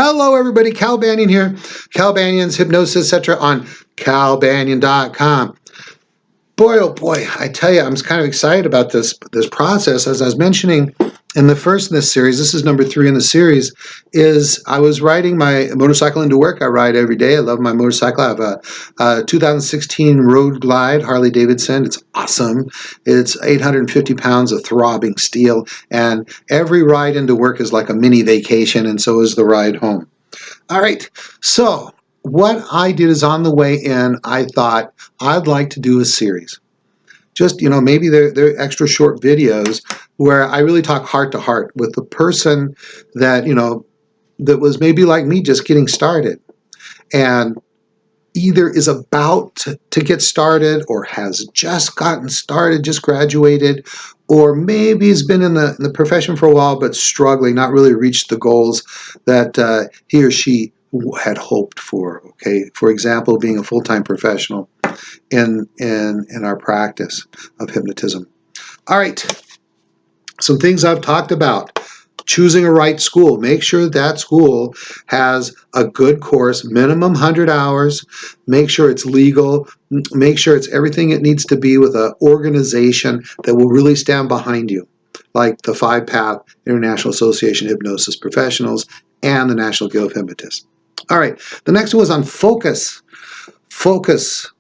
Hello, everybody. Cal Banyan here. Cal Banyan's Hypnosis, etc. on calbanyan.com. Boy, oh boy, I tell you, I'm kind of excited about this process. As I was mentioning in the first in this series, this is number 3 in the series, is I was riding my motorcycle into work. I ride every day. I love my motorcycle. I have a 2016 Road Glide Harley Davidson. It's awesome. It's 850 pounds of throbbing steel, and every ride into work is like a mini vacation, and so is the ride home. All right, so what I did is on the way in, I thought I'd like to do a series. Just, maybe they're extra short videos where I really talk heart to heart with the person that, that was maybe like me, just getting started, and either is about to get started or has just gotten started, just graduated, or maybe has been in the profession for a while but struggling, not really reached the goals that he or she had hoped for. Okay, for example, being a full-time professional in our practice of hypnotism. All right, some things I've talked about. Choosing a right school. Make sure that school has a good course, minimum 100 hours. Make sure it's legal. Make sure it's everything it needs to be, with an organization that will really stand behind you, like the 5-Path International Association of Hypnosis Professionals and the National Guild of Hypnotists. All right, the next one was on focus. Focus.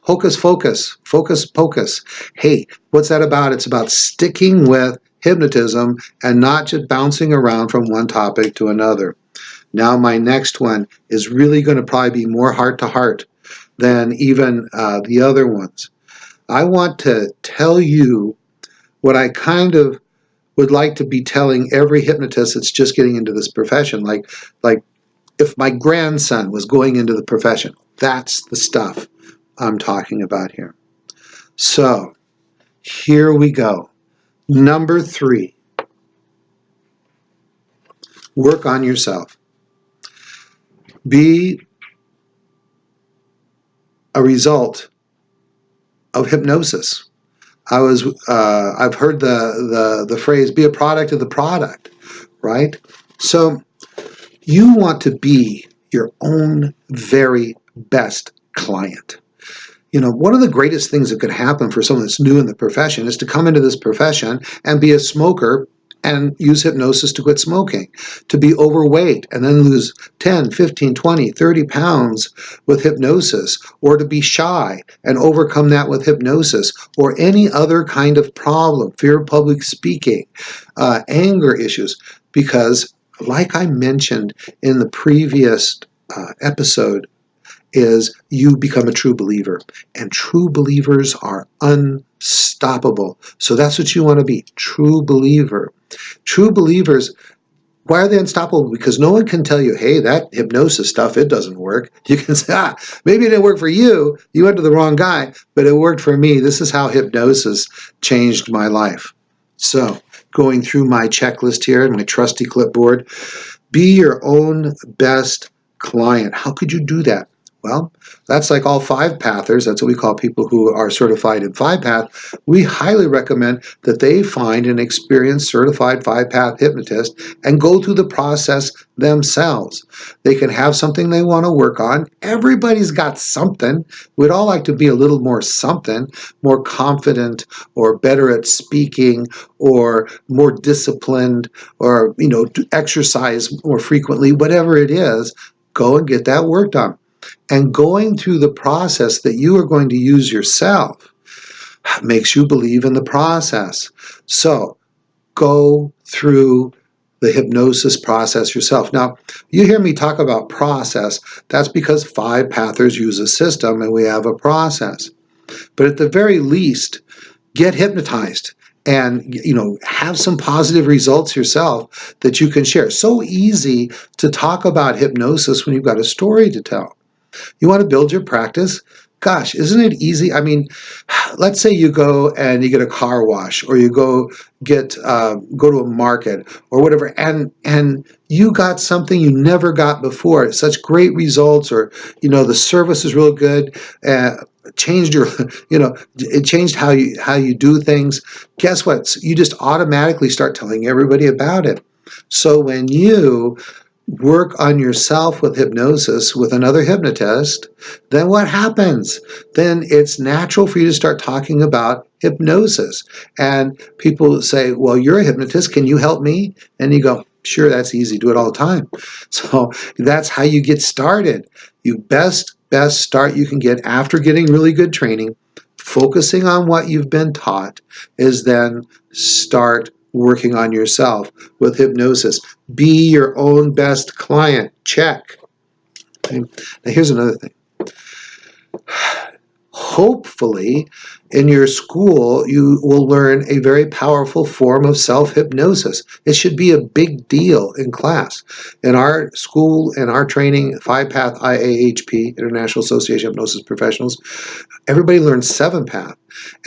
Hocus focus. Focus pocus. Hey, what's that about? It's about sticking with hypnotism and not just bouncing around from one topic to another. Now my next one is really going to probably be more heart to heart than even the other ones. I want to tell you what I kind of would like to be telling every hypnotist that's just getting into this profession. Like if my grandson was going into the profession, that's the stuff I'm talking about here. So here we go. Number 3, work on yourself. Be a result of hypnosis. I've heard the phrase, be a product of the product, right? So you want to be your own very best client. One of the greatest things that could happen for someone that's new in the profession is to come into this profession and be a smoker and use hypnosis to quit smoking, to be overweight and then lose 10, 15, 20, 30 pounds with hypnosis, or to be shy and overcome that with hypnosis, or any other kind of problem, fear of public speaking, anger issues. Because like I mentioned in the previous episode, is you become a true believer. And true believers are unstoppable. So that's what you want to be, true believer. True believers, why are they unstoppable? Because no one can tell you, hey, that hypnosis stuff, it doesn't work. You can say, maybe it didn't work for you. You went to the wrong guy, but it worked for me. This is how hypnosis changed my life. So going through my checklist here, my trusty clipboard, be your own best client. How could you do that? Well, that's like all 5-pathers. That's what we call people who are certified in 5-path. We highly recommend that they find an experienced certified 5-path hypnotist and go through the process themselves. They can have something they want to work on. Everybody's got something. We'd all like to be a little more something, more confident or better at speaking or more disciplined or, exercise more frequently, whatever it is. Go and get that work done. And going through the process that you are going to use yourself makes you believe in the process. So go through the hypnosis process yourself. Now, you hear me talk about process. That's because 5-pathers use a system and we have a process. But at the very least, get hypnotized and have some positive results yourself that you can share. So easy to talk about hypnosis when you've got a story to tell. You want to build your practice? Gosh, isn't it easy? I mean, let's say you go and you get a car wash, or you go to a market or whatever, and you got something you never got before. Such great results, or the service is real good. Changed your, it changed how you do things. Guess what? You just automatically start telling everybody about it. So when you work on yourself with hypnosis with another hypnotist, then what happens? Then it's natural for you to start talking about hypnosis. And people say, well, you're a hypnotist. Can you help me? And you go, sure, that's easy. Do it all the time. So that's how you get started. You best start you can get after getting really good training, focusing on what you've been taught, is then start working on yourself with hypnosis. Be your own best client. Check. Okay. Now here's another thing. Hopefully, in your school, you will learn a very powerful form of self-hypnosis. It should be a big deal in class. In our school, in our training, 5-Path IAHP, International Association of Hypnosis Professionals, everybody learns 7-Path.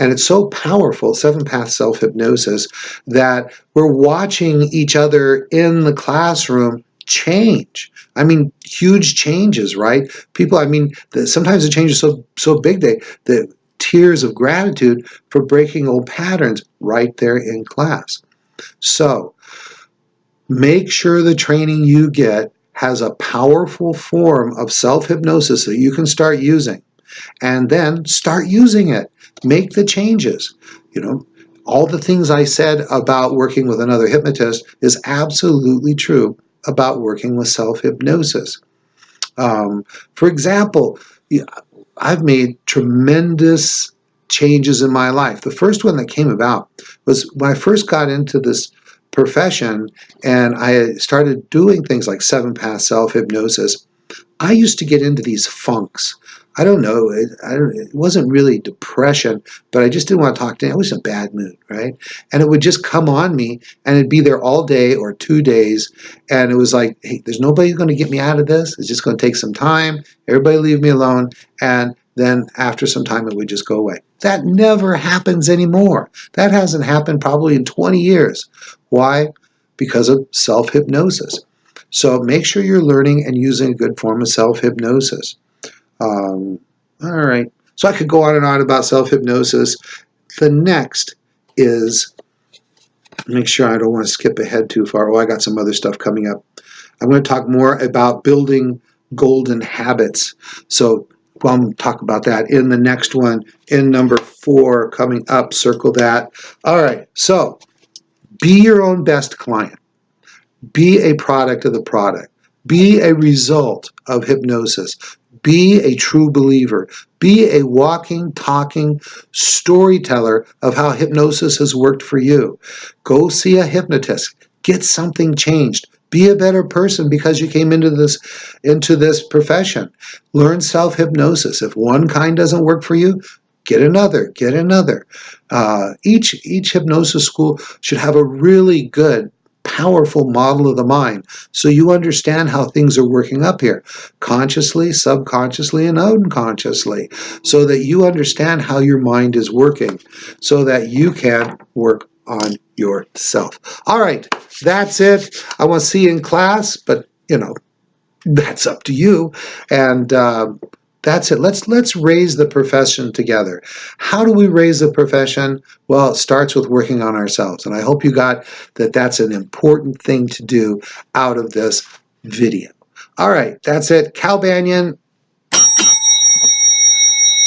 And it's so powerful, 7-Path self-hypnosis, that we're watching each other in the classroom change. I mean, huge changes, right? People, sometimes the change is so big, the tears of gratitude for breaking old patterns right there in class. So make sure the training you get has a powerful form of self-hypnosis that you can start using, and then start using it. Make the changes. All the things I said about working with another hypnotist is absolutely true about working with self-hypnosis. For example, I've made tremendous changes in my life. The first one that came about was when I first got into this profession and I started doing things like 7-Path self-hypnosis. I used to get into these funks. I don't know. It wasn't really depression, but I just didn't want to talk to anyone. I was in a bad mood, right? And it would just come on me, and it'd be there all day or 2 days. And it was like, hey, there's nobody going to get me out of this. It's just going to take some time. Everybody leave me alone. And then after some time, it would just go away. That never happens anymore. That hasn't happened probably in 20 years. Why? Because of self-hypnosis. So make sure you're learning and using a good form of self-hypnosis. All right. So I could go on and on about self-hypnosis. The next is, make sure I don't want to skip ahead too far. Oh, I got some other stuff coming up. I'm going to talk more about building golden habits. So I'll talk about that in the next one, in number 4 coming up. Circle that. All right. So be your own best client. Be a product of the product. Be a result of hypnosis. Be a true believer. Be a walking, talking storyteller of how hypnosis has worked for you. Go see a hypnotist. Get something changed. Be a better person because you came into this profession. Learn self-hypnosis. If one kind doesn't work for you, get another. Get another. Each hypnosis school should have a really good, powerful model of the mind, so you understand how things are working up here, consciously, subconsciously, and unconsciously, so that you understand how your mind is working, so that you can work on yourself. All right, that's it. I want to see you in class, but that's up to you. And that's it. Let's raise the profession together. How do we raise the profession? Well, it starts with working on ourselves. And I hope you got that that's an important thing to do out of this video. All right, that's it. Cal Banyan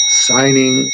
signing